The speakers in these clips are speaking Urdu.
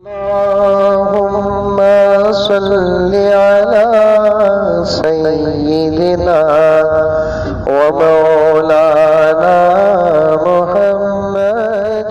اللهم صل على سيدنا ومولانا محمد.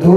2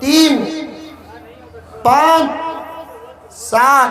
3, 5, 7।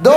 2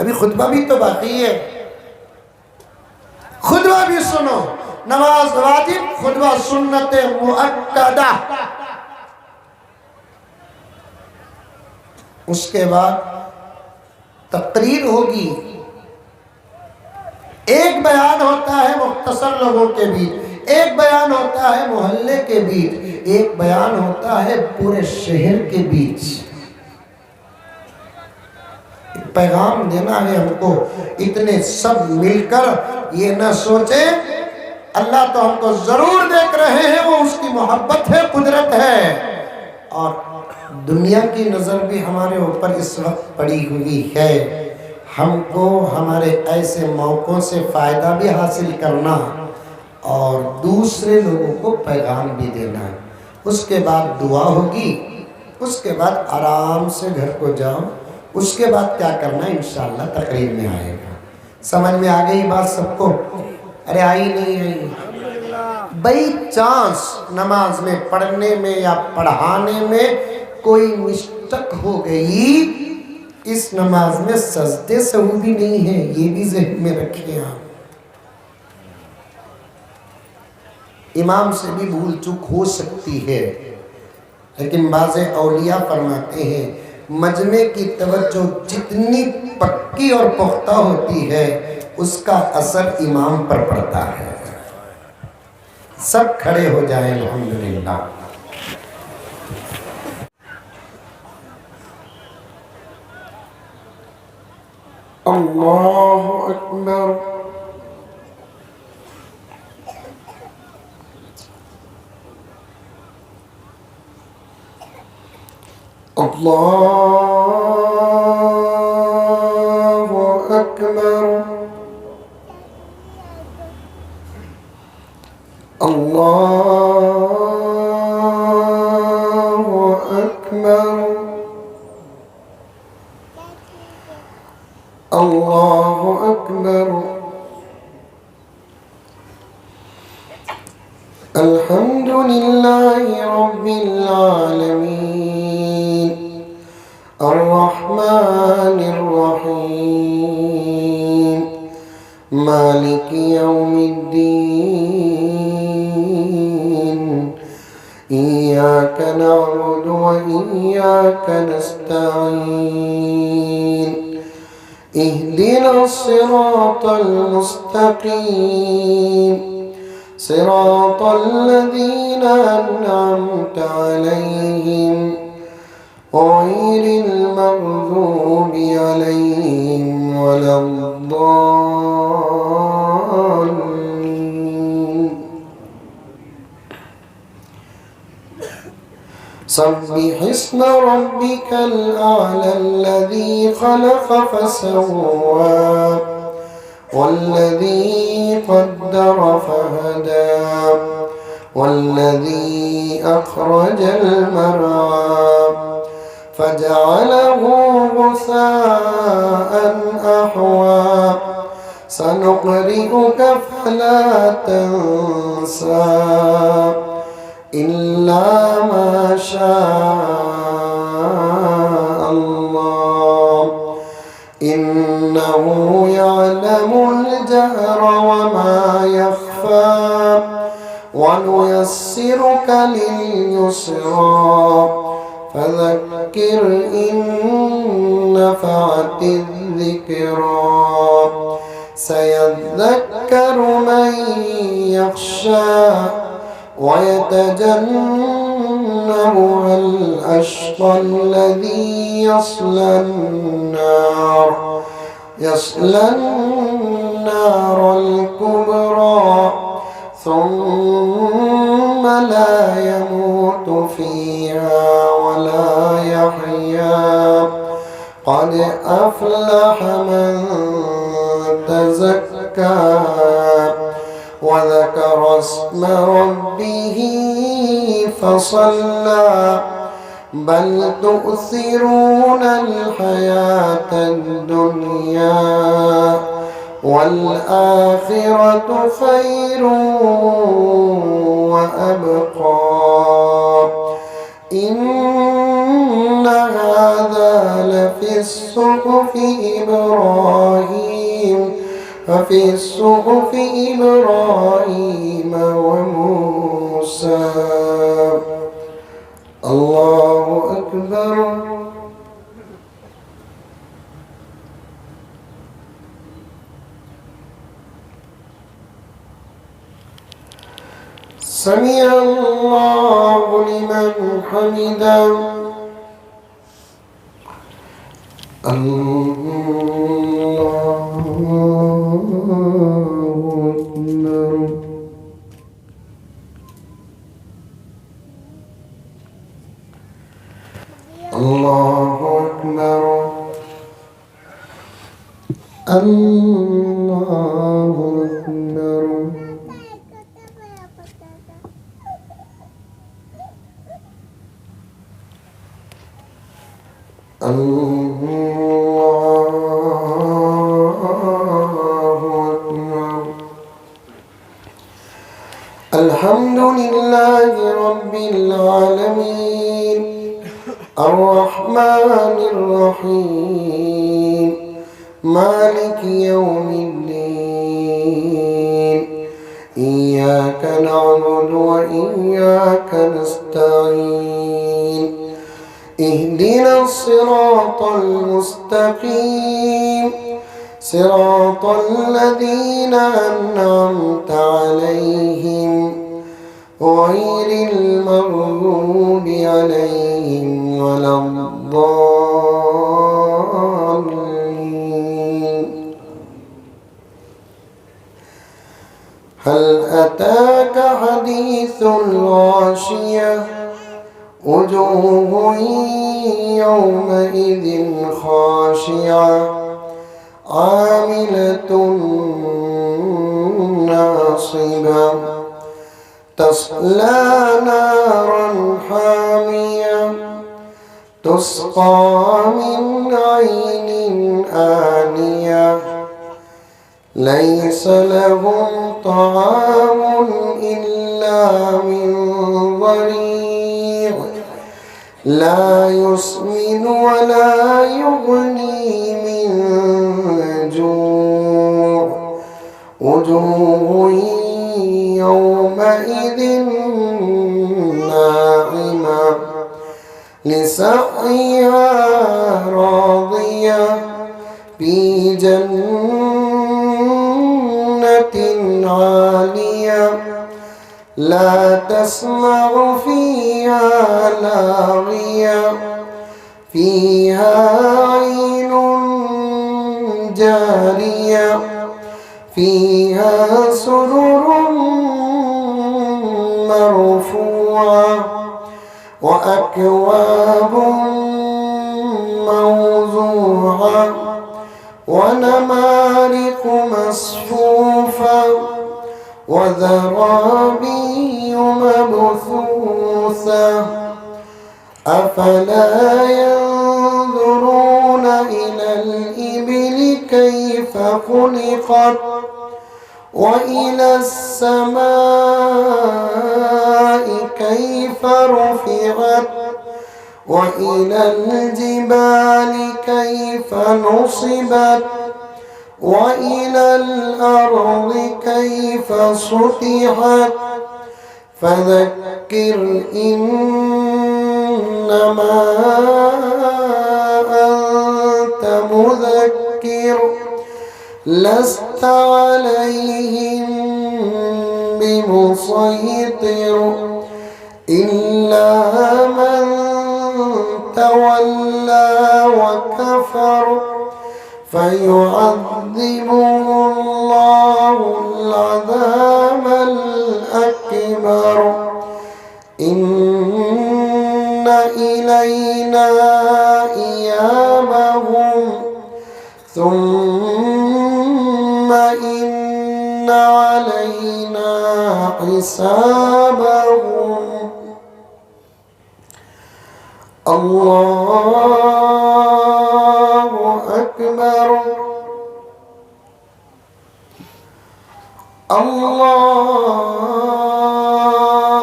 ابھی خطبہ بھی تو باقی ہے، خطبہ بھی سنو۔ نماز واجب، خطبہ سنت مؤکدہ۔ اس کے بعد تقریر ہوگی، ایک بیان ہوتا ہے مختصر لوگوں کے بیچ، ایک بیان ہوتا ہے محلے کے بیچ، ایک بیان ہوتا ہے پورے شہر کے بیچ۔ پیغام دینا ہے ہم کو، اتنے سب مل کر یہ نہ سوچیں اللہ تو ہم کو ضرور دیکھ رہے ہیں، وہ اس کی محبت ہے، قدرت ہے، اور دنیا کی نظر بھی ہمارے اوپر اس وقت پڑی ہوئی ہے۔ ہم کو ہمارے ایسے موقعوں سے فائدہ بھی حاصل کرنا اور دوسرے لوگوں کو پیغام بھی دینا۔ اس کے بعد دعا ہوگی، اس کے بعد آرام سے گھر کو جاؤ، اس کے بعد کیا کرنا انشاءاللہ تقریر میں آئے گا۔ سمجھ میں آ گئی بات سب کو؟ ارے آئی نہیں آئی؟ بائی چانس نماز میں پڑھنے میں یا پڑھانے میں کوئی مسٹیک ہو گئی، اس نماز میں سجدے سہو بھی نہیں ہے، یہ بھی ذہن میں رکھیں آپ۔ امام سے بھی بھول چک ہو سکتی ہے، لیکن بعض اولیاء فرماتے ہیں مجمع کی توجہ جتنی پکی اور پختہ ہوتی ہے اس کا اثر امام پر پڑتا ہے۔ سب کھڑے ہو جائیں الحمدللہ۔ اللہ اکبر۔ اللہ اکبر۔ اللہ اکبر۔ اللہ اکبر۔ الحمد للہ رب العالمین الرحمن الرحیم مالک یوم الدین ایاک نعبد و ایاک نستعین اهدنا الصراط المستقيم صراط الذين أنعمت عليهم غير المغضوب عليهم ولا الضالين سبح اسم ربك الأعلى الذي خلق فسوى والذي قدر فهدى والذي أخرج المرعى فجعله غثاء أحوى سنقرئك فلا تنسى إلا ما شاء الله إنه يعلم الجهر وما يخفى ونيسرك لليسرى فذكر إن نفعت الذكرى سيذكر من يخشى ويتجنبها الأشقى الذي يصلى النار الكبرى ثم لا يموت فيها ولا يحيا قد أفلح من تزكى وذكر اسم ربه فصلى بل تؤثرون الحياة الدنيا والآخرة خير وأبقى إن هذا لفي الصحف إبراهيم وموسى. الله أكبر. سمع الله لمن حمده. الله أكبر. الله أكبر. الله أكبر. الحمد لله رب العالمين الرحمن الرحيم مالك يوم الدين إياك نعبد وإياك نستعين اهدنا الصراط المستقيم صراط الذين أنعمت عليهم غير المغضوب عليهم ولا الضالين. هل أتاك حديث الغاشية وجوه يومئذ خاشعة عاملة ناصبة تصلى نارا حامية تسقى من عين آنية ليس لهم طعام إلا من ضريع لا يسمن ولا يغني من جوع وجوه يومئذ ناعمة لسعيها راضية في جنة عالية لا تسمع فيها لاغية فيها عين جارية فيها سرر مرفوعة وأكواب موضوعة ونمارق مصفوفة وزرابي مبثوثة أفلا ينظرون إلى الإبل كيف خلقت وإلى السماء كيف رفعت وإلى الجبال كيف نصبت وإلى الأرض كيف سطحت فذكر إنما أنت مذكر لست عليهم بمسيطر إلا من تولى وكفر فيعذبه الله العذاب الأكبر إن إلينا إيابهم ثم إن علينا حسابهم. الله أكبر.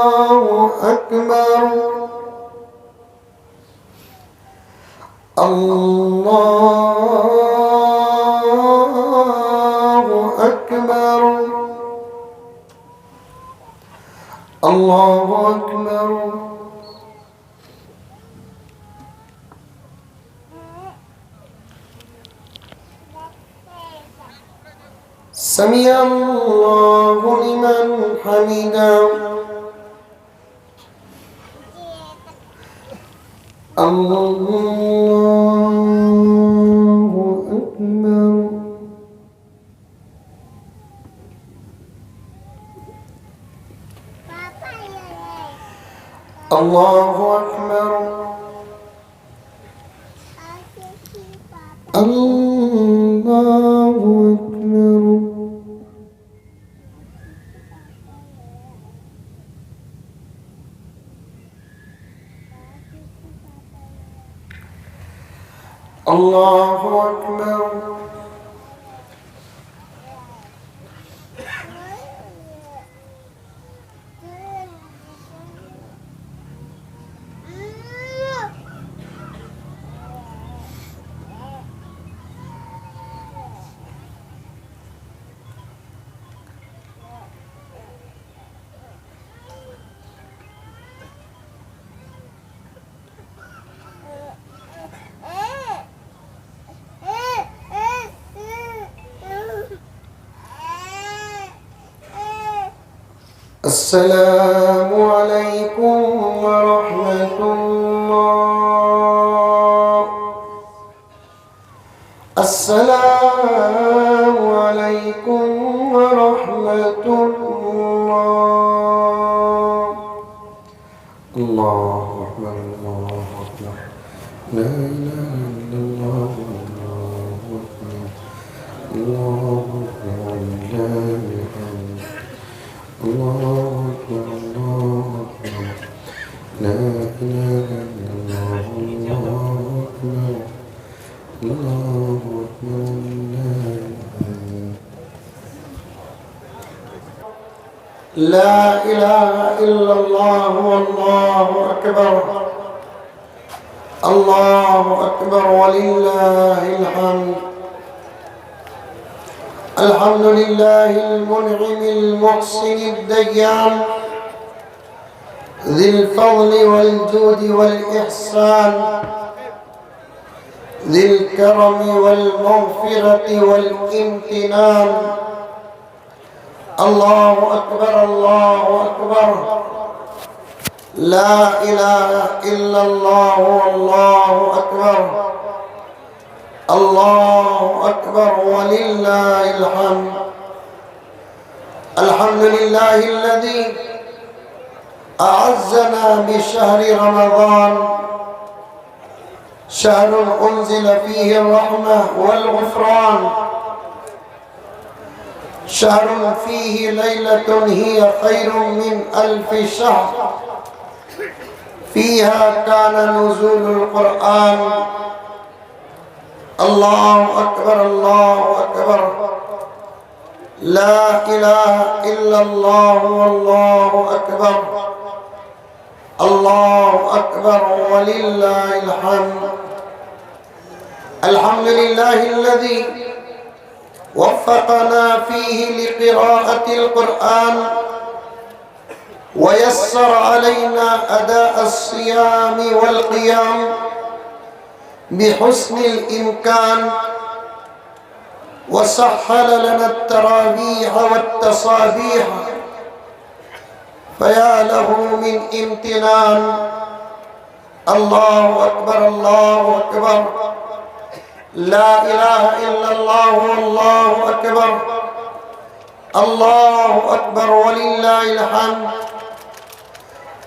الله أكبر. الله الله أكبر سمع الله لمن حمده الله أكبر الله أكبر الله أكبر الله أكبر السلام عليكم ورحمة الله السلام عليكم ورحمة الله الله أكبر الله أكبر لا إله إلا الله الله أكبر الله أكبر ولله الحمد الله أكبر الله أكبر لا إله إلا الله الله أكبر الله أكبر لا إله إلا الله والله أكبر الله أكبر ولله الحمد الحمد لله المنعم المحسن الديان ذي الفضل والجود والإحسان ذي الكرم والمغفرة والامتنان الله أكبر الله أكبر لا إله إلا الله والله أكبر الله أكبر ولله الحمد الحمد لله الذي أعزنا بشهر رمضان شهر أنزل فيه الرحمة والغفران شهر فيه ليلة هي خير من 1000 شهر فيها كان نزول القرآن الله أكبر الله أكبر لا إله إلا الله والله أكبر الله أكبر ولله الحمد الحمد لله الذي وفقنا فيه لقراءة القرآن ويسر علينا أداء الصيام والقيام بحسن الإمكان وسهل لنا التراويح والتصابيح فيا له من امتنان الله أكبر الله أكبر لا إله إلا الله والله أكبر الله أكبر ولله الحمد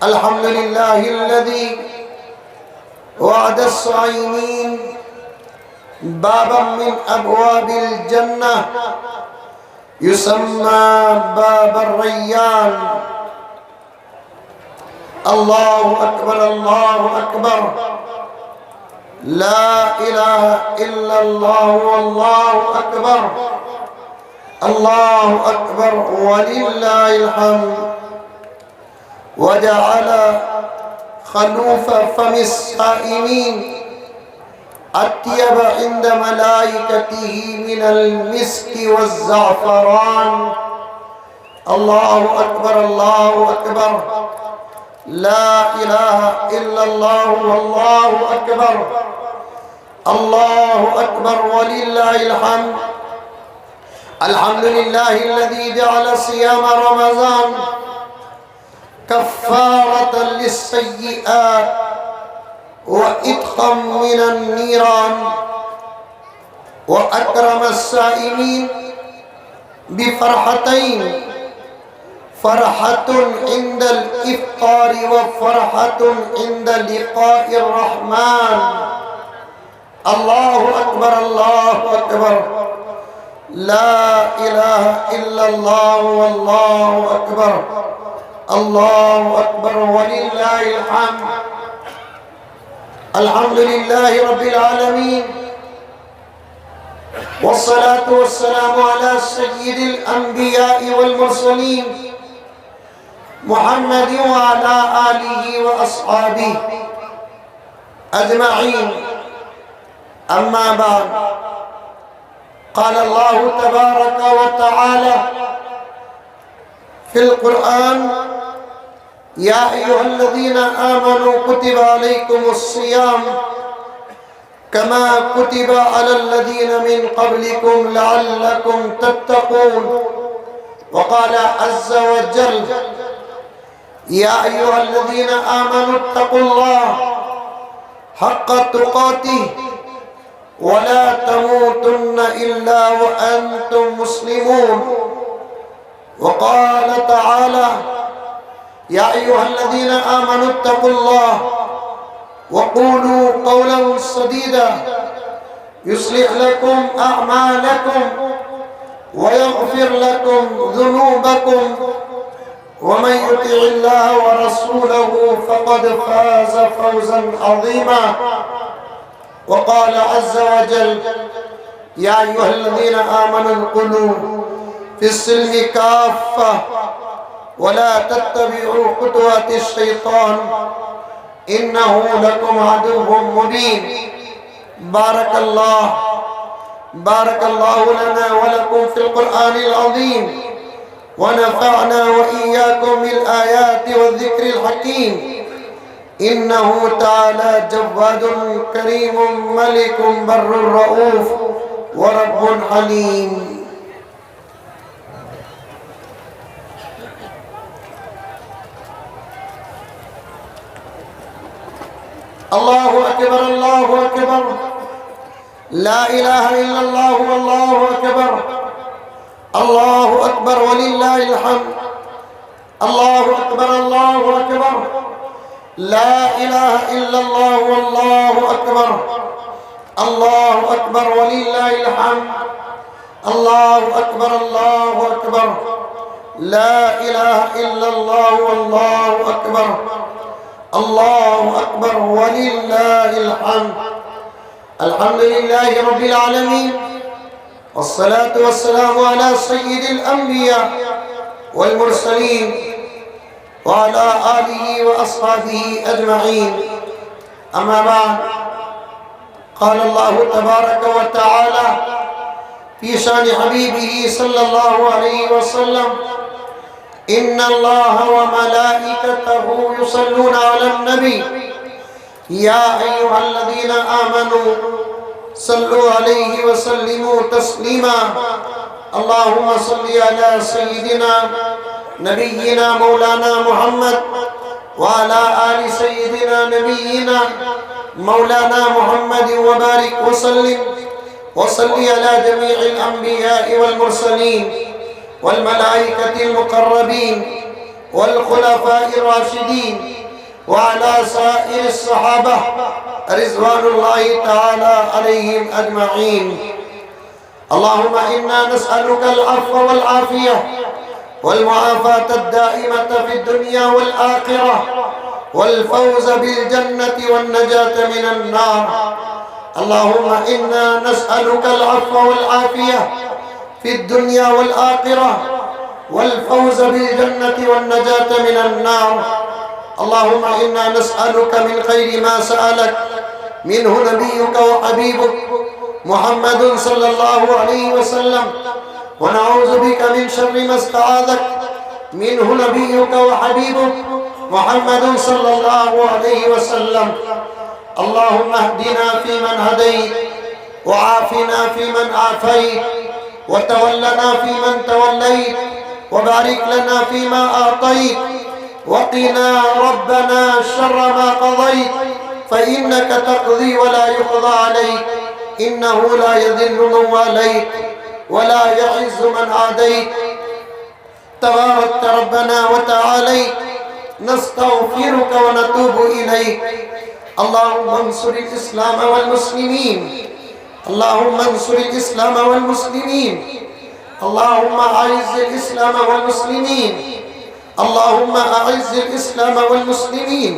الحمد لله الذي وعد الصائمين بابا من أبواب الجنة يسمى باب الريان الله أكبر الله أكبر لا إله إلا الله والله أكبر الله أكبر ولله الحمد وجعل خلوف فم الصائمين أطيب عند ملائكته من المسك والزعفران الله أكبر الله أكبر لا إله إلا الله والله أكبر الله أكبر ولله الحمد. الحمد لله الذي جعل صيام رمضان كفارة للسيئات وإتقا من النيران، وأكرم الصائمين بفرحتين، فرحة عند الإفطار وفرحة عند لقاء الرحمن. الله أكبر الله أكبر لا إله إلا الله والله أكبر الله أكبر ولله الحمد. الحمد لله رب العالمين، والصلاة والسلام على سيد الأنبياء والمرسلين محمد وعلى آله وأصحابه أجمعين. أما بعد، قال الله تبارك وتعالى في القرآن: يا أيها الذين آمنوا كتب عليكم الصيام كما كتب على الذين من قبلكم لعلكم تتقون. وقال عز وجل: يا أيها الذين آمنوا اتقوا الله حق تقاته ولا تموتن إلا وأنتم مسلمون. وقال تعالى: يا أيها الذين آمنوا اتقوا الله وقولوا قولا سديدا يصلح لكم أعمالكم ويغفر لكم ذنوبكم ومن يطع الله ورسوله فقد فاز فوزا عظيما. وقال عز وجل: يا أيها الذين آمنوا ادخلوا في السلم كافة ولا تتبعوا خطوات الشيطان إنه لكم عدو مبين. بارك الله لنا ولكم في القرآن العظيم، ونفعنا وإياكم بالآيات والذكر الحكيم. إنه تعالى جواد كريم ملك بر رؤوف ورب حليم. الله أكبر الله أكبر لا إله إلا الله والله أكبر الله أكبر ولله الحمد. الله أكبر الله أكبر لا إله إلا الله والله أكبر الله أكبر ولله الحمد. الله أكبر الله أكبر لا إله إلا الله والله أكبر الله أكبر ولله الحمد. الحمد لله رب العالمين، والصلاة والسلام على سيد الأنبياء والمرسلين وعلى آله وأصحابه أجمعين. أما بعد، قال الله تبارك وتعالى في شان حبيبه صلى الله عليه وسلم: إن الله وملائكته يصلون على النبي يا أيها الذين آمنوا صلوا عليه وسلموا تسليما. اللهم صل على سيدنا نبينا مولانا محمد وعلى آل سيدنا نبينا مولانا محمد وبارك وسلم، وصل على جميع الأنبياء والمرسلين والملائكة المقربين والخلفاء الراشدين وعلى سائر الصحابة رضوان الله تعالى عليهم أجمعين. اللهم إنا نسألك العفو والعافية والمعافاة الدائمة في الدنيا والآخرة والفوز بالجنة والنجاة من النار. اللهم إنا نسألك العفو والعافية في الدنيا والآخرة والفوز بالجنة والنجاة من النار. اللهم إنا نسألك من خير ما سألك منه نبيك وحبيبك محمد صلى الله عليه وسلم، ونعوذ بك من شر ما استعاذك منه نبيك وحبيبك محمد صلى الله عليه وسلم. اللهم اهدنا فيمن هديت وعافنا فيمن عافيت وتولنا فيمن توليت وبارك لنا فيما أعطيت وقنا ربنا شر ما قضيت فإنك تقضي ولا يقضى عليك إنه لا يذل من واليت ولا يعز من عاديت تباركت ربنا وتعاليت. نستغفرك ونتوب إليك. اللهم انصر الإسلام والمسلمين. اللهم انصر الإسلام والمسلمين. اللهم أعز الإسلام والمسلمين. اللهم أعز الإسلام والمسلمين.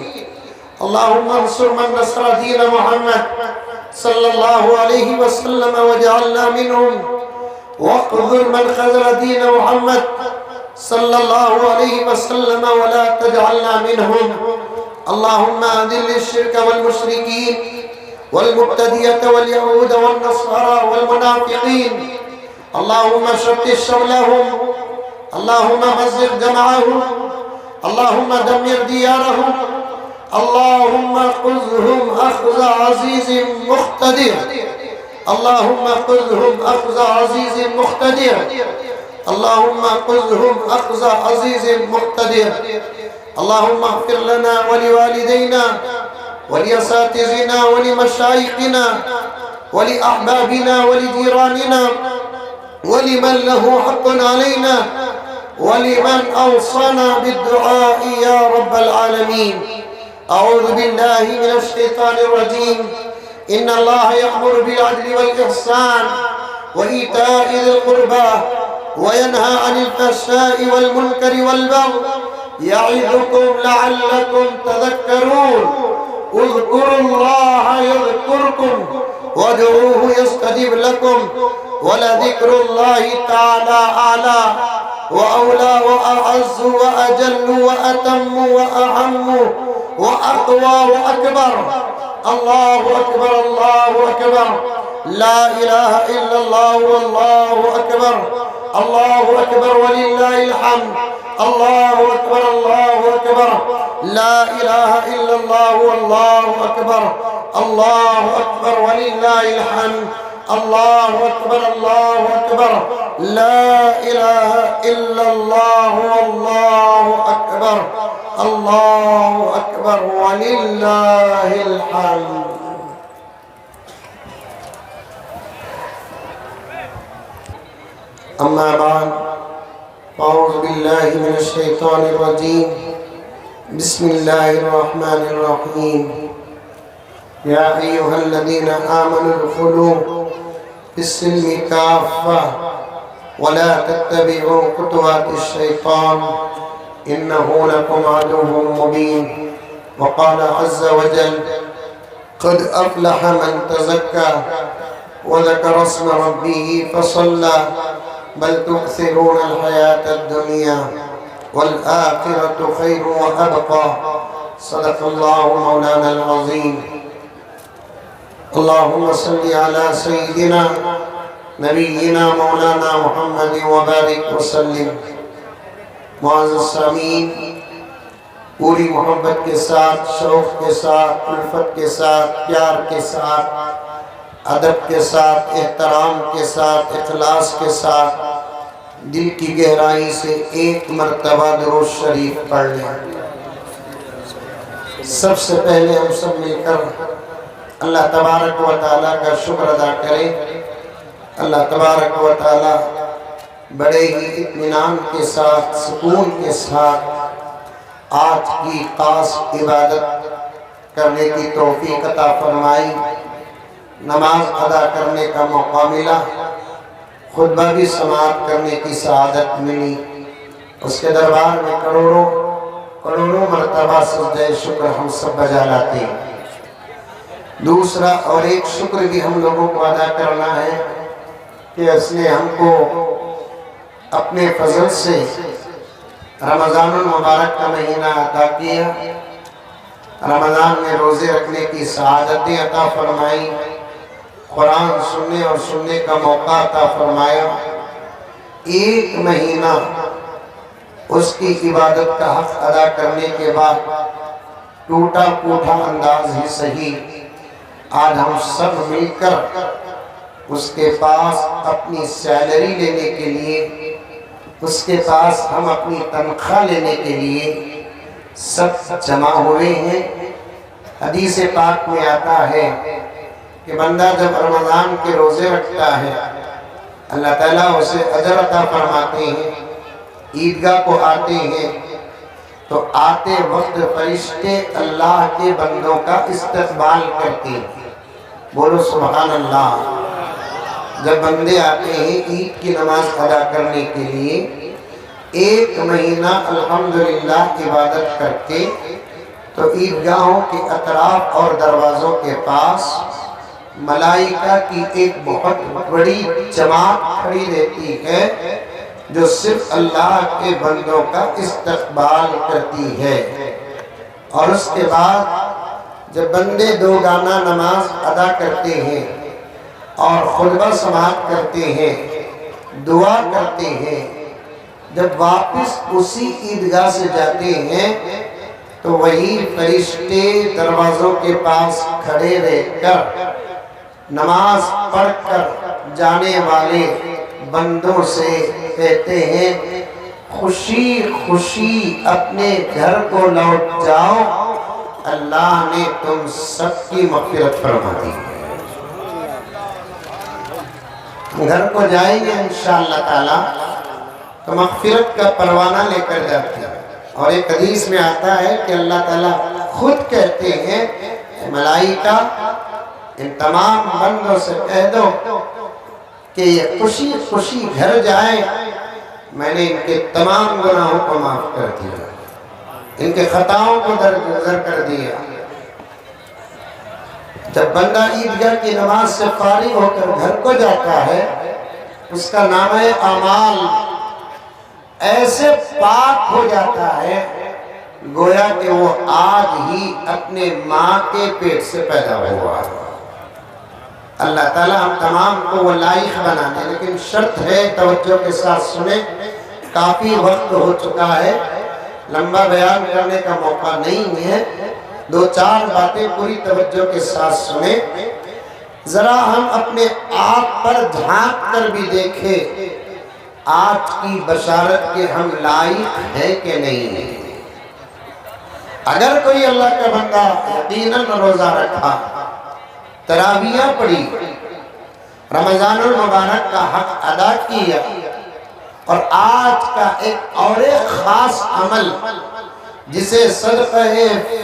اللهم انصر من نصر دين محمد صلى الله عليه وسلم واجعلنا منهم واخذل من خذل دين محمد صلى الله عليه وسلم ولا تجعلنا منهم. اللهم أذل الشرك والمشركين والمبتدية واليهود والنصارى والمنافقين. اللهم شتت شملهم. اللهم مزق جمعهم. اللهم دمر ديارهم. اللهم خذهم أخذ عزيز مقتدر. اللهم خذهم أخذ عزيز مقتدر. اللهم خذهم أخذ عزيز مقتدر. اللهم اغفر لنا ولوالدينا ولأساتذتنا ولمشايخنا ولأحبابنا ولجيراننا ولمن له حق علينا ولمن أوصانا بالدعاء يا رب العالمين. أعوذ بالله من الشيطان الرجيم. إن الله يأمر بالعدل والإحسان وإيتاء ذي القربى وينهى عن الفحشاء والمنكر والبغي يعظكم لعلكم تذكرون. اذكروا الله يذكركم وادعوه يستجب لكم ولذكر الله تعالى أعلى وأولى وأعز وأجل وأتم وأعم وأقوى وأكبر. الله أكبر الله أكبر. لا إله إلا الله والله أكبر. الله أكبر ولله الحمد. الله أكبر الله أكبر. لا إله إلا الله والله أكبر. الله أكبر ولله الحمد. الله أكبر الله أكبر. لا إله إلا الله والله أكبر. الله أكبر ولله الحمد. أما بعد أعوذ بالله من الشيطان الرجيم. بسم الله الرحمن الرحيم. يا أيها الذين آمنوا ادخلوا في السلم كافة ولا تتبعوا خطوات الشيطان إنه لكم عدو مبين. وقال عز وجل قد أفلح من تزكى وذكر اسم ربه فصلى بل تؤثرون الحياة الدنيا والآخرة خير وأبقى. صدق الله مولانا العظيم. اللهم صل على سيدنا نبينا مولانا محمد وبارك وسلم. معزز سامعین، پوری محبت کے ساتھ، شوق کے ساتھ، الفت کے ساتھ، پیار کے ساتھ، ادب کے ساتھ، احترام کے ساتھ، اخلاص کے ساتھ دل کی گہرائی سے ایک مرتبہ درود شریف پڑھ لیں. سب سے پہلے ہم سب مل کر اللہ تبارک و تعالیٰ کا شکر ادا کریں. اللہ تبارک و تعالیٰ بڑے ہی اطمینان کے ساتھ، سکون کے ساتھ آج کی خاص عبادت کرنے کی توفیق عطا فرمائی. نماز ادا کرنے کا موقع ملا، خطبہ بھی سماعت کرنے کی سعادت ملی. اس کے دربار میں کروڑوں مرتبہ سجدہ شکر ہم سب بجا لاتے ہیں. دوسرا اور ایک شکر بھی ہم لوگوں کو ادا کرنا ہے کہ اس نے ہم کو اپنے فضل سے رمضان المبارک کا مہینہ عطا کیا. رمضان میں روزے رکھنے کی سعادتیں عطا فرمائی، قرآن سننے اور سننے کا موقع عطا فرمایا. ایک مہینہ اس کی عبادت کا حق ادا کرنے کے بعد ٹوٹا پھوٹا انداز ہی صحیح آج ہم سب مل کر اس کے پاس اپنی سیلری لینے کے لیے، اس کے پاس ہم اپنی تنخواہ لینے کے لیے سب جمع ہوئے ہیں۔ حدیث پاک میں آتا ہے کہ بندہ جب رمضان کے روزے رکھتا ہے اللہ تعالیٰ اسے اجر عطا فرماتے ہیں۔ عیدگاہ کو آتے ہیں تو آتے وقت فرشتے اللہ کے بندوں کا استقبال کرتے ہیں، بولو سبحان اللہ۔ جب بندے آتے ہیں عید کی نماز ادا کرنے کے لیے، ایک مہینہ الحمدللہ عبادت کر کے تو عیدگاہوں کے اطراف اور دروازوں کے پاس ملائکہ کی ایک بہت بڑی جماعت کھڑی رہتی ہے جو صرف اللہ کے بندوں کا استقبال کرتی ہے۔ اور اس کے بعد جب بندے دو گانا نماز ادا کرتے ہیں اور خطبہ سماعت کرتے ہیں، دعا کرتے ہیں، جب واپس اسی عیدگاہ سے جاتے ہیں تو وہی فرشتے دروازوں کے پاس کھڑے رہ کر نماز پڑھ کر جانے والے بندوں سے کہتے ہیں خوشی خوشی اپنے گھر کو لوٹ جاؤ، اللہ نے تم سب کی مغفرت فرما دی۔ گھر کو جائیں گے انشاءاللہ تعالی تو مغفرت کا پروانہ لے کر جاتے ہیں۔ اور ایک حدیث میں آتا ہے کہ اللہ تعالیٰ خود کہتے ہیں ملائکہ ان تمام بندوں سے کہہ دو کہ یہ خوشی خوشی گھر جائیں، میں نے ان کے تمام گناہوں کو معاف کر دیا، ان کے خطاؤں کو درگزر کر دیا۔ جب بندہ عیدگاہ کی نماز سے فارغ ہو کر گھر کو جاتا ہے اس کا نامہ اعمال ایسے پاک ہو جاتا ہے گویا کہ وہ آج ہی اپنے ماں کے پیٹ سے پیدا ہوا ہے۔ اللہ تعالیٰ ہم تمام کو وہ لائق بنا دے، لیکن شرط ہے توجہ کے ساتھ سنیں، کافی وقت ہو چکا ہے، لمبا بیان کرنے کا موقع نہیں ہے، دو چار باتیں پوری توجہ کے ساتھ سنیں۔ ذرا ہم اپنے آپ پر جھانک کر بھی دیکھیں آج کی بشارت کے ہم لائق ہیں کہ نہیں ہیں۔ اگر کوئی اللہ کا بندہ یقیناً روزہ رکھا، تراویح پڑھی، رمضان المبارک کا حق ادا کیا، اور آج کا ایک اور ایک خاص عمل جسے صدقہ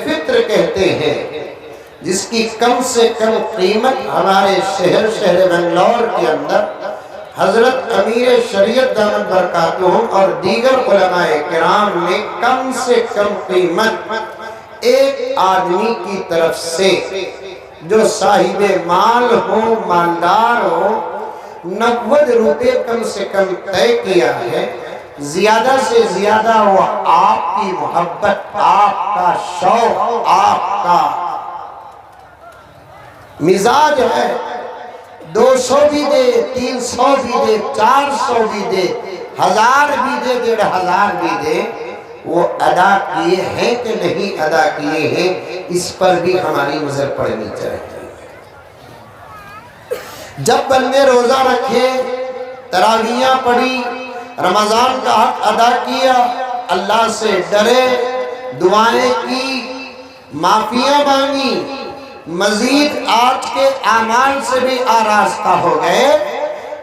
فطر کہتے ہیں، جس کی کم سے کم قیمت ہمارے شہر بنگلور کے اندر حضرت امیر شریعت دامت برکاتہم اور دیگر علماء کرام نے کم سے کم قیمت ایک آدمی کی طرف سے جو صاحب مال ہو، مالدار ہو، 90 روپے کم سے کم طے کیا ہے۔ زیادہ سے زیادہ وہ آپ کی محبت، آپ کا شوق، آپ کا مزاج ہے۔ 200 بھی دے، 300 بھی دے، 400 بھی دے، 1000 بھی دے، 1500 بھی دے، وہ ادا کیے ہیں کہ نہیں ادا کیے ہیں، اس پر بھی ہماری نظر پڑنی چاہیے۔ جب بندے روزہ رکھے، تراویح پڑھی، رمضان کا حق ادا کیا، اللہ سے ڈرے، دعائیں کی، معافیاں مانگی، مزید آج کے اعمال سے بھی آراستہ ہو گئے،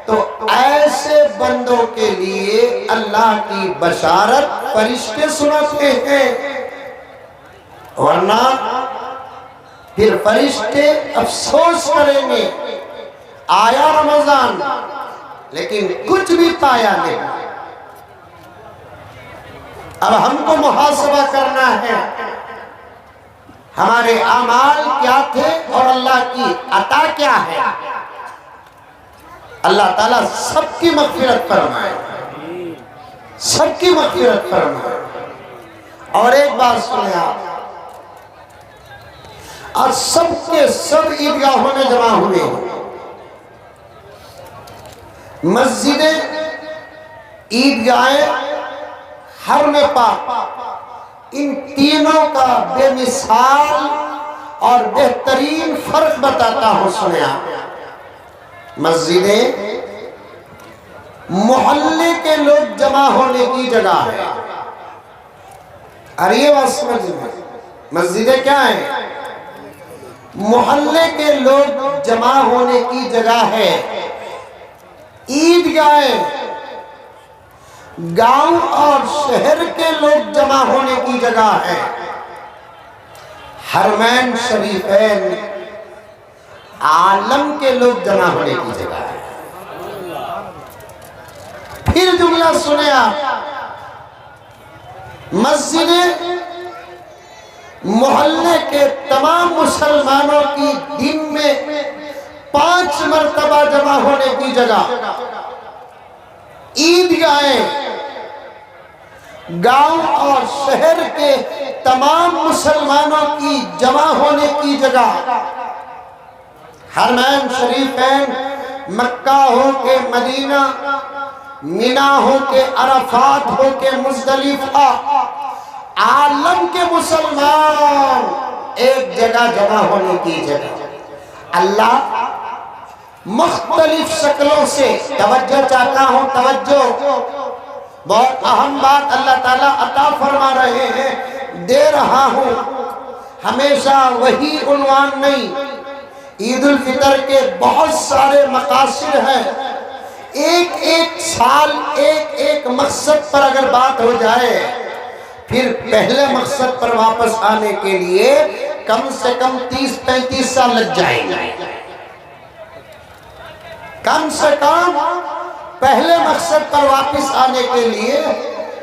تو ایسے بندوں کے لیے اللہ کی بشارت فرشتے سناتے ہیں، ورنہ پھر فرشتے افسوس کریں گے آیا رمضان لیکن کچھ بھی پایا نہیں۔ اب ہم کو محاسبہ کرنا ہے ہمارے اعمال کیا تھے اور اللہ کی عطا کیا ہے۔ اللہ تعالیٰ سب کی مغفرت فرمائے، سب کی مغفرت فرمائے۔ اور ایک بات سنیں آپ، آج سب کے سب عیدگاہوں میں جمع ہوئے ہیں، مسجدیں، عیدگاہیں حرم پاک، ان تینوں کا بے مثال اور بہترین فرق بتاتا ہوں، سنیں آپ۔ مسجدیں محلے کے لوگ جمع ہونے کی جگہ ہے، اور یہ بات سمجھ میں، مسجدیں کیا ہیں؟ محلے کے لوگ جمع ہونے کی جگہ ہے۔ عیدگاہیں گاؤں اور شہر کے لوگ جمع ہونے کی جگہ ہے۔ حرمین شریفین عالم کے لوگ جمع ہونے کی جگہ ہے۔ پھر جملہ سنیں آپ، مسجدیں محلے کے تمام مسلمانوں کی دن میں 5 مرتبہ جمع ہونے کی جگہ۔ عیدگاہیں گاؤں اور شہر کے تمام مسلمانوں کی جمع ہونے کی جگہ۔ حرمین شریفین مکہ ہو کے مدینہ، مینا ہو کے عرفات ہو کے مزدلفہ، عالم کے مسلمان ایک جگہ جمع ہونے کی جگہ۔ اللہ مختلف شکلوں سے، توجہ چاہتا ہوں، توجہ، بہت اہم بات اللہ تعالیٰ عطا فرما رہے ہیں، دے رہا ہوں، ہمیشہ وہی عنوان نہیں۔ عید الفطر کے بہت سارے مقاصد ہیں، ایک ایک سال ایک ایک مقصد پر اگر بات ہو جائے، پھر پہلے مقصد پر واپس آنے کے لیے کم سے کم 30-35 سال لگ جائیں گے۔ کم سے کم پہلے مقصد پر واپس آنے کے لیے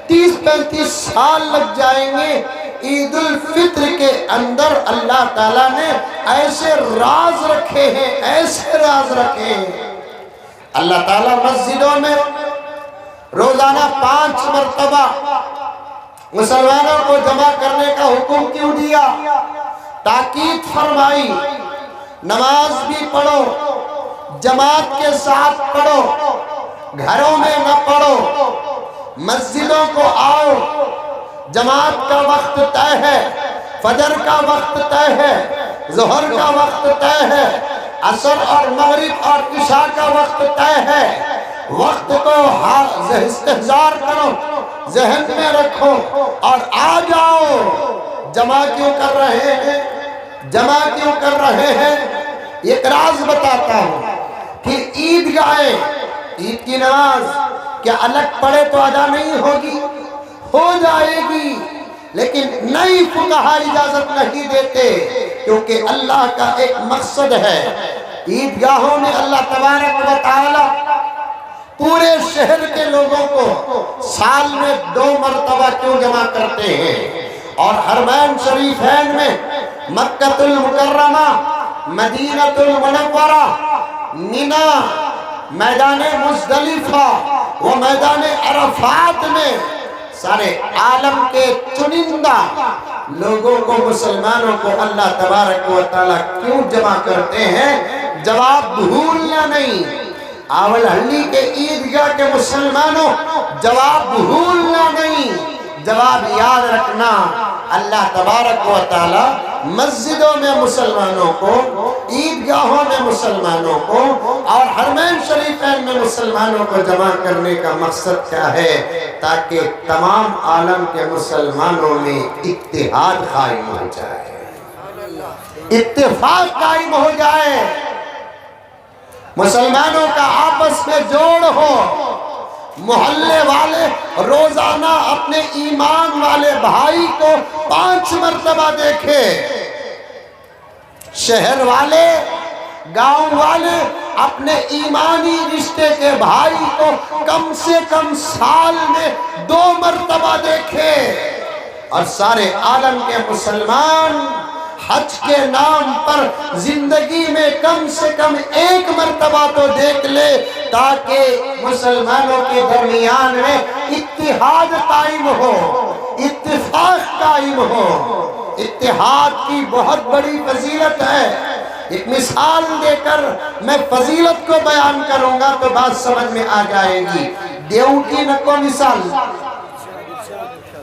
30-35 سال لگ جائیں گے۔ عید الفطر کے اندر اللہ تعالیٰ نے ایسے راز رکھے ہیں، ایسے راز رکھے ہیں۔ اللہ تعالیٰ مسجدوں میں روزانہ 5 مرتبہ مسلمانوں کو جمع کرنے کا حکم کیوں دیا؟ تاکید فرمائی، نماز بھی پڑھو، جماعت کے ساتھ پڑھو، گھروں میں نہ پڑھو، مسجدوں کو آؤ۔ جماعت کا وقت طے ہے، فجر کا وقت طے ہے، ظہر کا وقت طے ہے، عصر اور مغرب اور عشاء کا وقت طے ہے۔ وقت کو استحضار کرو، ذہن میں رکھو اور آ جاؤ۔ جمع کیوں کر رہے ہیں؟ جمع کیوں کر رہے ہیں؟ ایک راز بتاتا ہوں۔ پھر عیدگاہیں، عید کی نماز کیا الگ پڑھے تو ادا نہیں ہوگی؟ ہو جائے گی، لیکن نئی فقہا اجازت نہیں دیتے، کیونکہ اللہ کا ایک مقصد ہے۔ عیدگاہوں میں اللہ تبارک و تعالی پورے شہر کے لوگوں کو سال میں 2 مرتبہ کیوں جمع کرتے ہیں؟ اور حرمین شریفین میں مکہ المکرمہ، مدینہ المنورہ، مینا، میدان مزدلفہ و میدان عرفات میں سارے عالم کے چنندہ لوگوں کو، مسلمانوں کو اللہ تبارک و تعالیٰ کیوں جمع کرتے ہیں؟ جواب بھولنا نہیں۔ آول ہنڈی کے عیدگاہ کے مسلمانوں، جواب بھولنا نہیں، جواب یاد رکھنا۔ اللہ تبارک و تعالیٰ مسجدوں میں مسلمانوں کو، عیدگاہوں میں مسلمانوں کو اور حرمین شریفین میں مسلمانوں کو جمع کرنے کا مقصد کیا ہے؟ تاکہ تمام عالم کے مسلمانوں میں اتحاد قائم ہو جائے، اتفاق قائم ہو جائے، مسلمانوں کا آپس میں جوڑ ہو۔ محلے والے روزانہ اپنے ایمان والے بھائی کو 5 مرتبہ دیکھے، شہر والے، گاؤں والے اپنے ایمانی رشتے کے بھائی کو کم سے کم سال میں 2 مرتبہ دیکھے، اور سارے عالم کے مسلمان حج کے نام پر زندگی میں کم سے کم 1 مرتبہ تو دیکھ لے، تاکہ مسلمانوں کے درمیان میں اتحاد قائم ہو، اتفاق قائم ہو۔ اتحاد کی بہت بڑی فضیلت ہے۔ ایک مثال دے کر میں فضیلت کو بیان کروں گا تو بات سمجھ میں آ جائے گی۔ دیو کی نکو مثال،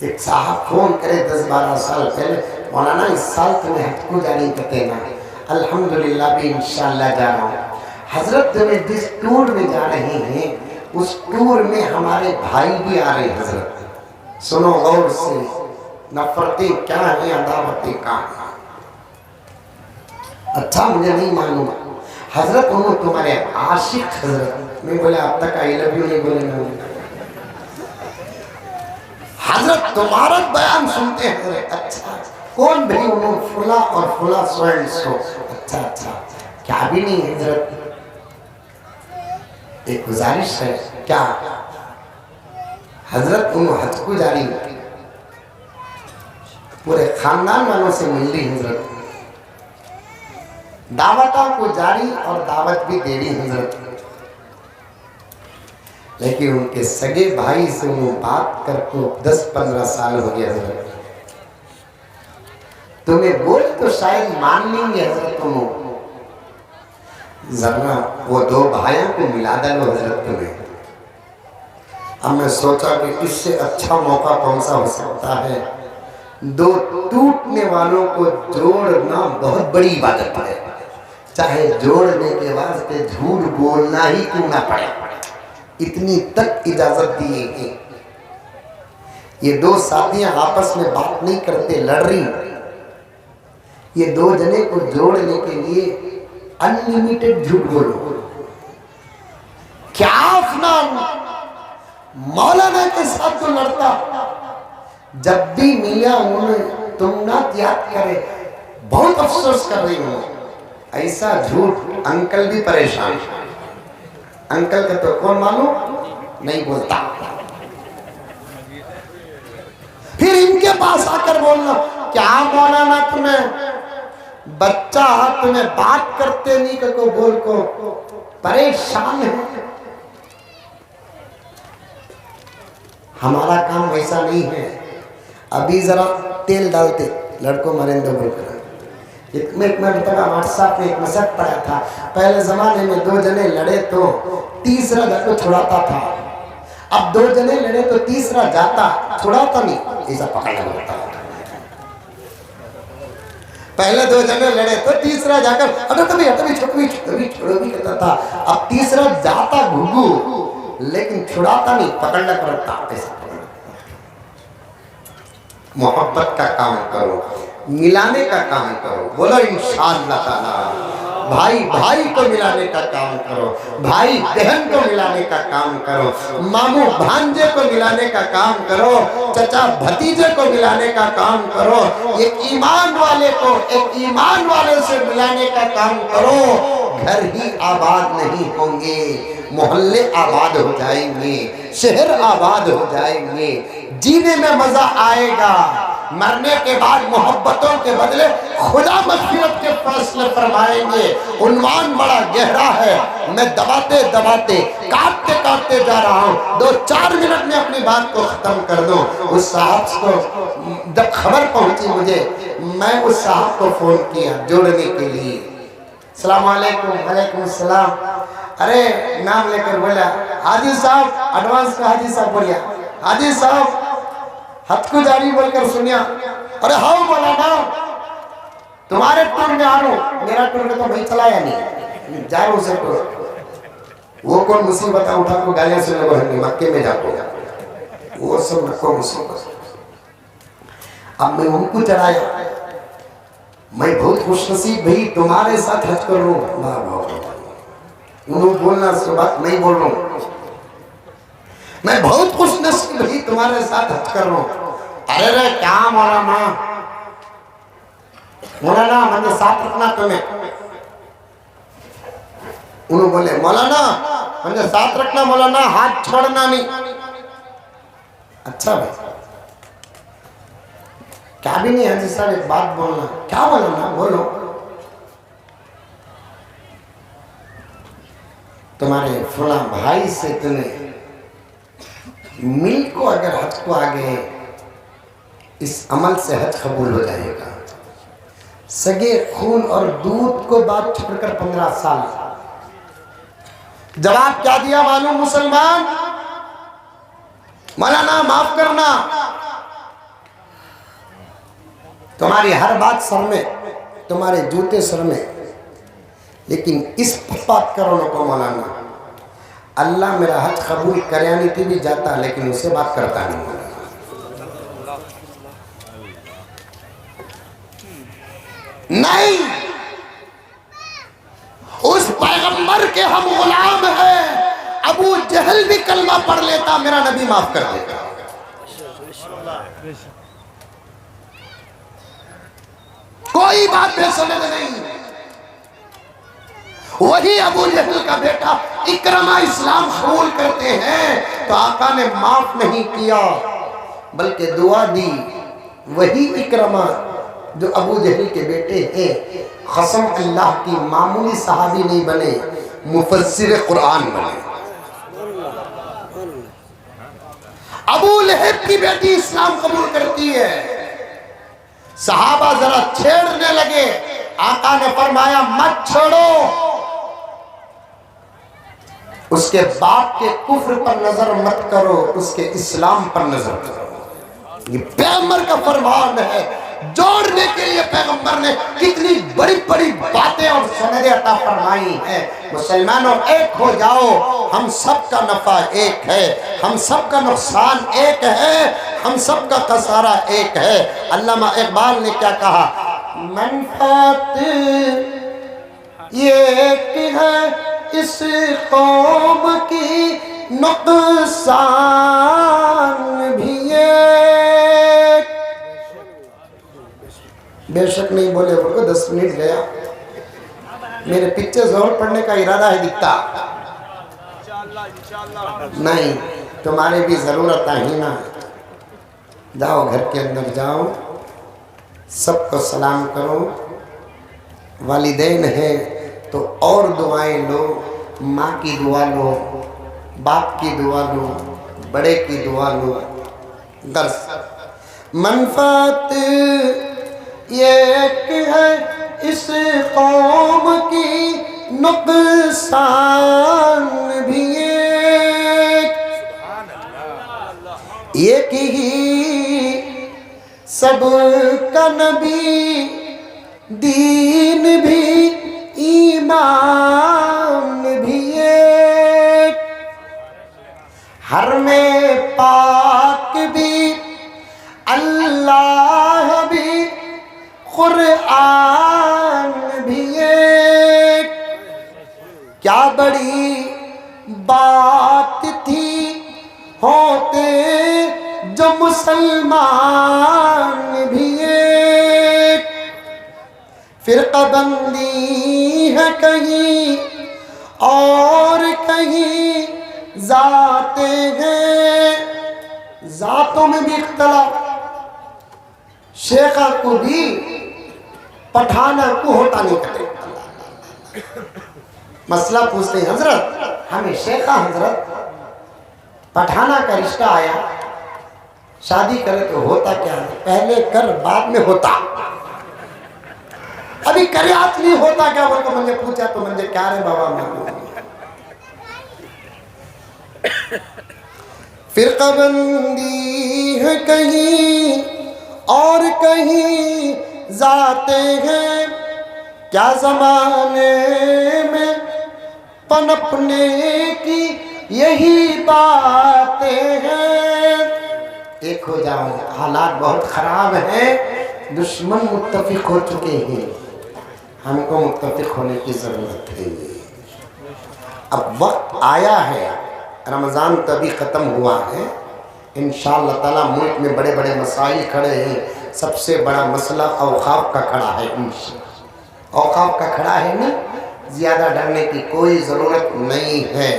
ایک صاحب فون کرے 10-12 سال پہلے، مولانا اس سال تمہیں حج کو جاری کرتے نا؟ الحمدللہ بھی انشاءاللہ جا رہا ہوں۔ حضرت تمہیں جس ٹور میں جا رہے ہیں اس ٹور میں ہمارے بھائی بھی آ رہے ہیں۔ حضرت سنو غور سے، نفرتیں کیا ہیں، عداوتیں کیا ہیں؟ اچھا مجھے نہیں معلوم، حضرت انہوں تمہارے عاشق حضرت، میں بولے اب تک آئی لو یو نہیں بولے نا، حضرت تمہارا بیان سنتے ہیں حضرت، اچھا کون بھی انہوں فلا اور فلا سوئن سو، اچھا کیا بھی نہیں حضرت، ایک گزارش ہے کیا؟ حضرت انہوں حج کو جاری پورے خاندان والوں سے مل لی حضرت، دعوتوں کو جاری اور دعوت بھی دے دی حضرت، لیکن ان کے سگے بھائی سے انہوں بات کر کو 10-15 سال ہو گیا حضرت، تمہیں بول تو شاید مان لیں گے حضرت، انہوں ذرا وہ 2 بھائیوں کو ملا دلو حضرت تمہیں۔ اب میں سوچا کہ اس سے اچھا موقع کون سا ہو سکتا ہے، 2 ٹوٹنے والوں کو جوڑنا بہت بڑی عبادت ہے، چاہے جوڑنے کے واسطے جھوٹ بولنا ہی کیوں نہ پڑے، اتنی تک اجازت دی ہے۔ یہ 2 ساتھیاں آپس میں بات نہیں کرتے، لڑ رہی، یہ 2 جنے کو جوڑنے کے لیے انلیمیٹڈ جھوٹ بولو۔ کیا افنان مولانا کے ساتھ تو لڑتا، جب بھی میاں انہیں تم نہ یاد کرے بہت افسوس کر رہی ہوں، ایسا جھوٹ انکل بھی پریشان، انکل کا تو کون معلوم نہیں بولتا، پھر ان کے پاس آ کر بولنا کیا مولانا تمہیں بچہ تمہیں بات کرتے نہیں کہ کو بول کو پریشان ہے۔ ہمارا کام ویسا نہیں ہے، ابھی ذرا تیل ڈالتے لڑکوں مرندوں بول کر، میں واٹس ایپ پہ ایک مسئلہ پڑھا تھا، پہلے زمانے میں 2 جنے لڑے تو تیسرا گھر کو چھڑاتا تھا، اب 2 جنے لڑے تو تیسرا جاتا چھڑاتا نہیں، ایسا پکڑنا ہوتا ہے۔ پہلے 2 جنے لڑے تو تیسرا جا کر چھوڑو بھی کہتا تھا، اب تیسرا جاتا گھگو لیکن چھڑاتا نہیں، پکڑنا پڑتا، ایسا پکڑنا۔ محبت کا کام کرو، ملانے کا کام کرو، بولو انشاءاللہ تعالی، بھائی بھائی کو ملانے کا کام کرو، بھائی بہن کو ملانے کا کام کرو، ماموں بھانجے کو ملانے کا کام کرو، چچا بھتیجے کو ملانے کا کام کرو، ایک ایمان والے کو ایک ایمان والے سے ملانے کا کام کرو، گھر ہی آباد نہیں ہوں گے، محلے آباد ہو جائیں گے، شہر آباد ہو جائیں گے، جینے میں مزہ آئے گا، مرنے کے بعد محبتوں کے بدلے خدا مغفرت کے فیصلے فرمائیں گے۔ عنوان بڑا گہرا ہے، میں دباتے دباتے کاٹتے کاٹتے جا رہا ہوں، 2-4 منٹ میں اپنی بات کو ختم کر دوں۔ اس صاحب کو جب خبر پہنچی مجھے، میں اس صاحب کو فون کیا جوڑنے کے لیے، السلام علیکم، وعلیکم السلام، ارے نام لے کر بولا حاجی صاحب، ایڈوانس کا حاجی صاحب بولیا، حاجی صاحب حج کو جاری بول کر سنیا، ارے ہاؤ مولانا تمہارے ٹور میں آ رہا ہوں، میرا ٹور میں تو بھائی چلایا نہیں، جا رہا ہوں سے ٹور، وہ کون مصیبت اٹھا کو گالیاں سننے کو ہنگی مکے میں جاتا ہوں، وہ سب مکہ مصیبت۔ اب میں ان کو چڑھایا، میں بہت خوش نصیب بھئی تمہارے ساتھ حج کر رہا ہوں، انہوں بولنا اس بات نہیں بول رہا ہوں، میں بہت خوش نصیب بھئی تمہارے ساتھ حج کر رہا ہوں۔ ارے رے کیا مولانا، مولانا مجھے ساتھ رکھنا تمہیں، انہوں بولے مولانا مجھے ساتھ رکھنا، مولانا ہاتھ چھوڑنا نہیں۔ اچھا بھائی کیا بھی نہیں حاجی صاحب ایک بات بولنا، کیا بولنا بولو، تمہارے فلاں بھائی سے تمہیں مل کو اگر حج کو آگے اس عمل سے حج قبول ہو جائے گا، سگے خون اور دودھ کو بات چھوڑ کر 15 سال، جواب کیا دیا معلوم مسلمان، مولانا معاف کرنا، تمہاری ہر بات سر میں، تمہارے جوتے سر میں، لیکن اس پر بات کرو نہ کو مولانا اللہ میرا حج قبول کریانی تھی بھی جاتا لیکن اسے بات کرتا نہیں. نہیں، اس پیغمبر کے ہم غلام ہیں. ابو جہل بھی کلمہ پڑھ لیتا میرا نبی معاف کر دیتا. کوئی بات بے سمجھ نہیں. وہی ابو جہل کا بیٹا اکرمہ اسلام قبول کرتے ہیں تو آقا نے معاف نہیں کیا بلکہ دعا دی. وہی اکرمہ جو ابو جہل کے بیٹے ہیں قسم اللہ کی معمولی صحابی نہیں بنے، مفسر قرآن بنے. ابو لہب کی بیٹی اسلام قبول کرتی ہے. صحابہ ذرا چھیڑنے لگے، آقا نے فرمایا مت چھوڑو. اس کے باپ کے کفر پر نظر مت کرو، اس کے اسلام پر نظر کرو. یہ پیغمبر کا فرمان ہے. جوڑنے کے لیے پیغمبر نے کتنی بڑی بڑی باتیں اور سندیں عطا فرمائی ہیں. مسلمانوں ایک ہو جاؤ، ہم سب کا نفع ایک ہے، ہم سب کا نقصان ایک ہے، ہم سب کا خسارہ ایک ہے. علامہ اقبال نے کیا کہا؟ منفعت یہ ایک ہے اس قوم کی، نقصان بھی ایک. بے شک نہیں بولے وہ کو 10 منٹ گیا. میرے پیچھے زور پڑنے کا ارادہ ہے دکھتا نہیں. تمہارے بھی ضرورت ہے نا. جاؤ گھر کے اندر جاؤ، سب کو سلام کرو. والدین ہیں تو اور دعائیں لو. ماں کی دعا لو، باپ کی دعا لو، بڑے کی دعا لو. درس منفعت یہ ایک ہے اس قوم کی، نقصان بھی ایک. ایک ہی سب کا نبی، دین بھی ایمان بھی ایک. ہر میں پاک بھی اللہ بھی، قرآن بھی ایک. کیا بڑی بات تھی ہوتے جو مسلمان بھی ایک. فرقہ بندی ہے کہیں اور کہیں ذاتیں ہیں. ذاتوں میں بھی اختلاف. شیخہ کو بھی پٹھانہ کو ہوتا نہیں کرتے. مسئلہ پوچھتے ہیں حضرت ہمیں شیخہ حضرت پٹھانہ کا رشتہ آیا، شادی کرے تو ہوتا کیا ہے؟ پہلے کر بعد میں ہوتا. ابھی کریات نہیں ہوتا کیا؟ وہ تو مجھے پوچھا تو مجھے کیا رہے بابا میں. فرقہ بندی ہے کہیں اور کہیں ذاتیں ہیں. کیا زمانے میں پنپنے کی یہی باتیں ہیں. ایک ہو جاؤ. حالات بہت خراب ہیں، دشمن متفق ہو چکے ہیں، ہم کو متفق ہونے کی ضرورت ہے. اب وقت آیا ہے، رمضان تبھی ختم ہوا ہے. انشاءاللہ تعالیٰ ملک میں بڑے بڑے مسائل کھڑے ہیں. سب سے بڑا مسئلہ اوقاف کا کھڑا ہے. اوقاف کا کھڑا ہے نا. زیادہ ڈرنے کی کوئی ضرورت نہیں ہے.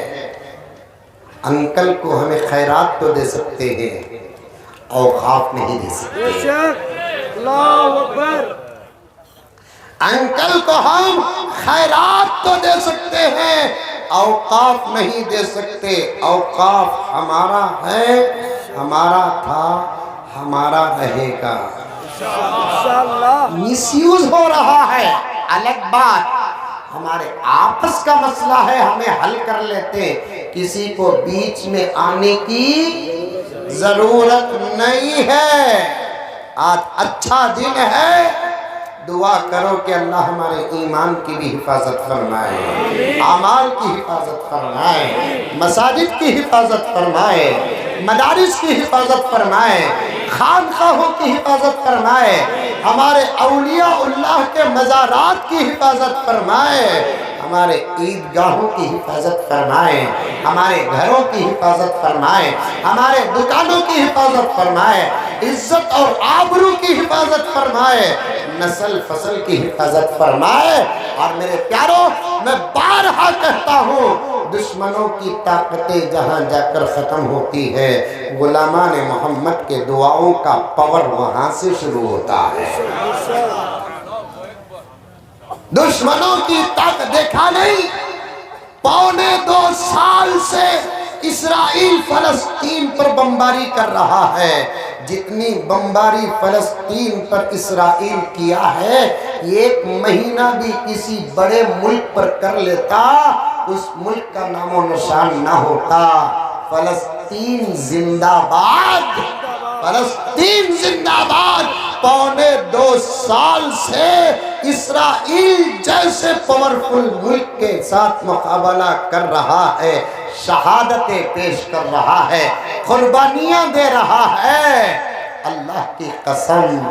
انکل کو ہمیں خیرات تو دے سکتے ہیں، اوقاف نہیں دے سکتے. اللہ اکبر. انکل کو ہم خیرات تو دے سکتے ہیں، اوقاف نہیں دے سکتے. اوقاف ہمارا ہے، ہمارا تھا، ہمارا رہے گا. مس یوز ہو رہا ہے الگ بات. ہمارے آپس کا مسئلہ ہے، ہمیں حل کر لیتے. کسی کو بیچ میں آنے کی ضرورت نہیں ہے. آج اچھا دن ہے، دعا کرو کہ اللہ ہمارے ایمان کی بھی حفاظت فرمائے، اعمال کی حفاظت فرمائے، مساجد کی حفاظت فرمائے، مدارس کی حفاظت فرمائے، خانقاہوں کی حفاظت فرمائے، ہمارے اولیاء اللہ کے مزارات کی حفاظت فرمائے، ہمارے عیدگاہوں کی حفاظت فرمائے، ہمارے گھروں کی حفاظت فرمائے، ہمارے دکانوں کی حفاظت فرمائے، عزت اور آبرو کی حفاظت فرمائے، نسل فصل کی حفاظت فرمائے۔ اور میرے پیاروں، میں بارہا کہتا ہوں، دشمنوں کی طاقتیں جہاں جا کر ختم ہوتی ہے، غلامان محمد کے دعاؤں کا پاور وہاں سے شروع ہوتا ہے۔ دشمنوں کی طاقت دیکھا نہیں، 2.25 سال سے اسرائیل فلسطین پر بمباری کر رہا ہے۔ جتنی بمباری فلسطین پر اسرائیل کیا ہے، ایک مہینہ بھی کسی بڑے ملک پر کر لیتا، اس ملک کا نام و نشان نہ ہوتا۔ فلسطین زندہ باد، فلسطین زندہ باد۔ 2.25 سال سے اسرائیل جیسے پاورفل ملک کے ساتھ مقابلہ کر رہا ہے، شہادتیں پیش کر رہا ہے، قربانیاں دے رہا ہے۔ اللہ کی قسم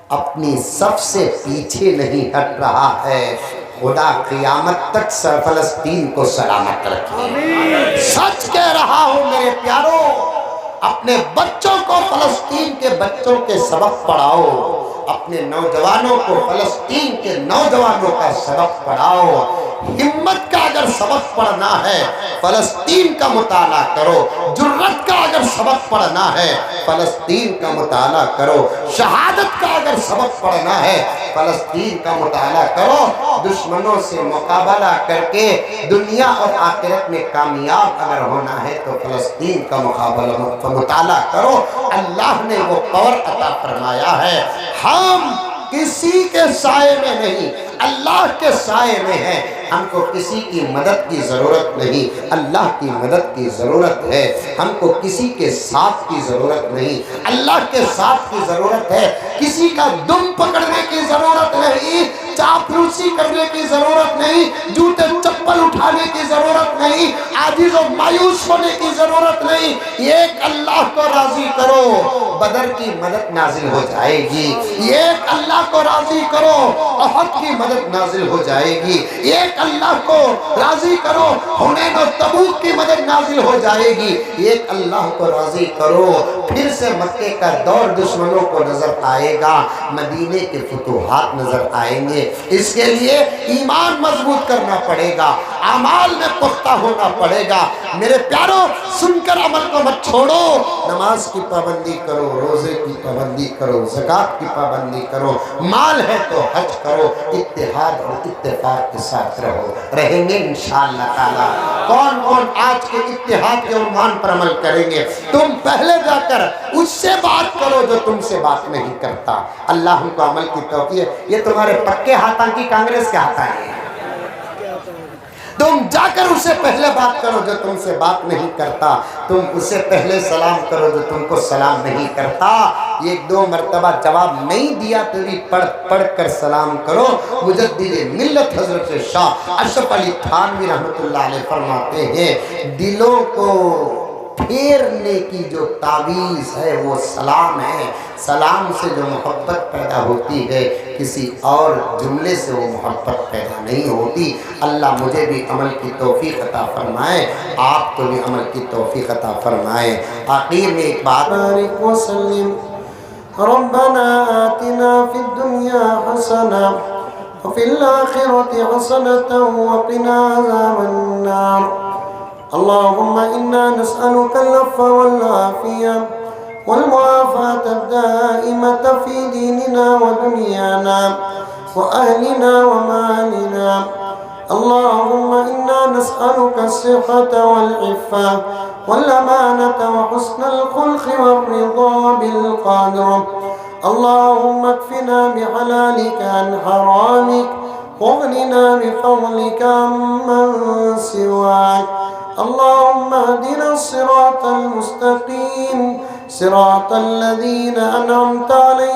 اپنی سب سے پیچھے نہیں ہٹ رہا ہے۔ خدا قیامت تک فلسطین کو سلامت رکھے۔ سچ کہہ رہا ہوں میرے پیاروں، اپنے بچوں کو فلسطین کے بچوں کے سبق پڑھاؤ، اپنے نوجوانوں کو فلسطین کے نوجوانوں کا سبق پڑھاؤ۔ ہمت کا اگر سبق پڑھنا ہے فلسطین کا مطالعہ کرو، جرأت کا اگر سبق پڑھنا ہے فلسطین کا مطالعہ کرو، شہادت کا اگر سبق پڑھنا ہے فلسطین کا مطالعہ کرو۔ دشمنوں سے مقابلہ کر کے دنیا اور آخرت میں کامیاب اگر ہونا ہے تو فلسطین کا مطالعہ کرو۔ اللہ نے وہ پاور عطا فرمایا ہے۔ ہم کسی کے سائے میں نہیں، اللہ کے سائے میں ہیں۔ ہم کو کسی کی مدد کی ضرورت نہیں، اللہ کی مدد کی ضرورت ہے۔ ہم کو کسی کے ساتھ کی ضرورت نہیں، اللہ کے ساتھ کی ضرورت ہے۔ کسی کا دم پکڑنے کی ضرورت نہیں، چاپلوسی کرنے کی ضرورت نہیں، جوتے چپل اٹھانے کی ضرورت نہیں، عاجز و مایوس ہونے کی ضرورت نہیں۔ ایک اللہ کو راضی کرو، بدر کی مدد نازل ہو جائے گی۔ ایک اللہ کو راضی کرو، احد کی مدد نازل ہو جائے گی۔ ایک اللہ کو راضی کرو، حنین و تبوک کی مدد نازل ہو جائے گی۔ ایک اللہ کو راضی کرو، پھر سے مکے کا دور دشمنوں کو نظر آئے گا، مدینے کے فتوحات نظر آئیں گے۔ اس کے لیے ایمان مضبوط کرنا پڑے گا، اعمال میں پختہ ہونا پڑے گا۔ میرے پیاروں، سن کر عمل کو مت چھوڑو، نماز کی پابندی کرو، روزے کی پابندی کرو، زکوٰۃ کی پابندی کرو، مال ہے تو حج کرو، اتحاد اور اتفاق کے ساتھ رہو، رہیں گے انشاءاللہ تعالی۔ کون کون آج کے اتحاد کے عنوان پر عمل کریں گے؟ تم پہلے جا کر اس سے بات کرو جو تم سے بات نہیں کرتا۔ اللہ ہم کو عمل کی توفیق۔ یہ تمہارے پکے ہاتھاں کی کانگریس کے ہاتھاں ہے۔ تم جا کر اسے پہلے بات کرو جو تم سے بات نہیں کرتا، تم اسے پہلے سلام کرو جو تم کو سلام نہیں کرتا۔ ایک دو مرتبہ جواب نہیں دیا تو بھی پڑھ کر سلام کرو۔ مجدد ملت حضرت شاہ اشرف علی تھانوی رحمۃ اللہ علیہ فرماتے ہیں، دلوں کو پھیرنے کی جو تعویذ ہے وہ سلام ہے۔ سلام سے جو محبت پیدا ہوتی ہے کسی اور جملے سے وہ محبت پیدا نہیں ہوتی۔ اللہ مجھے بھی عمل کی توفیق عطا فرمائے، آپ کو بھی عمل کی توفیق عطا فرمائے۔ آخر میں ایک بات وسلم ربنا آتنا فی الدنیا حسنہ وفی الآخرة حسنة وقنا عذاب النار۔ اللهم إنا نسألك العفو والعافية والمعافاة الدائمة في ديننا ودنيانا وأهلنا ومالنا۔ اللهم إنا نسألك الصحة والعفة والأمانة وحسن الخلق والرضا بالقدر۔ اللهم اكفنا بحلالك عن حرامك واغننا بفضلك عمن سواك۔ اللهم اهدنا الصراط المستقيم صراط الذين أنعمت عليهم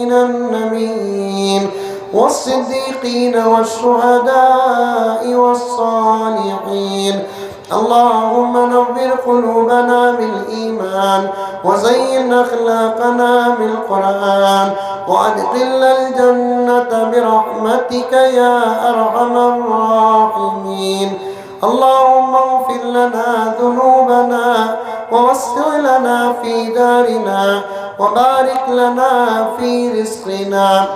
من النبيين والصديقين والشهداء والصالحين. اللهم نور قلوبنا بالإيمان وزين أخلاقنا بالقرآن وأدخلنا الجنة برحمتك يا أرحم الراحمين. اللهم اغفر لنا ذنوبنا ووسع لنا في دارنا وبارك لنا في رزقنا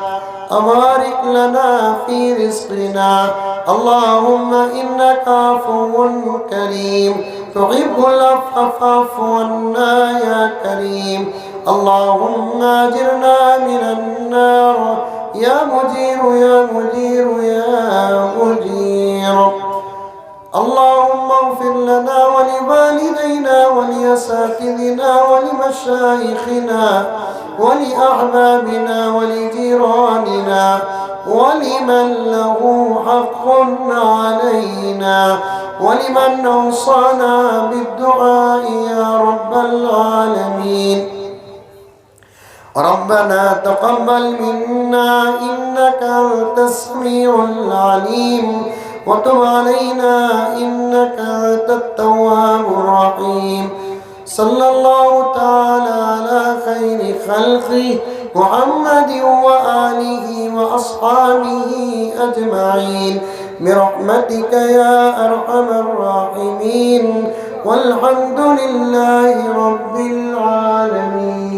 وبارك لنا في رزقنا. اللهم إنك عفو كريم تحب العفو فاعف عنا يا كريم. اللهم أجرنا من النار يا مجير يا مجير يا مجير. اللهم اغفر لنا ولوالدينا ولأساتذتنا ولمشايخنا ولأحبابنا ولجيراننا ولمن له حق علينا ولمن أوصانا بالدعاء يا رب العالمين. ربنا تقبل منا إنك أنت السميع العليم وتب علينا إنك أنت التواب الرحيم. صلى الله تعالى على خير خلقه محمد وآله وأصحابه أجمعين برحمتك يا أرحم الراحمين والحمد لله رب العالمين.